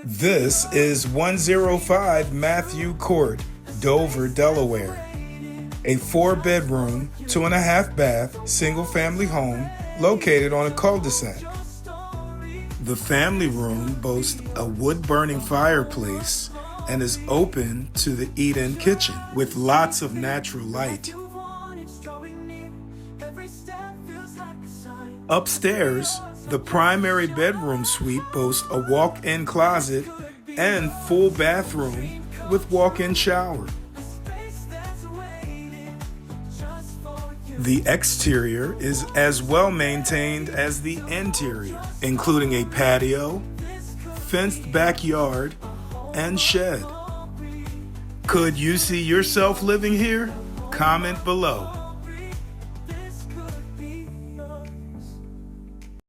This is 105 Matthew Court, Dover, Delaware. A 4-bedroom, 2.5-bath, single-family home located on a cul-de-sac. The family room boasts a wood-burning fireplace and is open to the eat-in kitchen with lots of natural light. Upstairs, the primary bedroom suite boasts a walk-in closet and full bathroom with walk-in shower. The exterior is as well maintained as the interior, including a patio, fenced backyard, and shed. Could you see yourself living here? Comment below.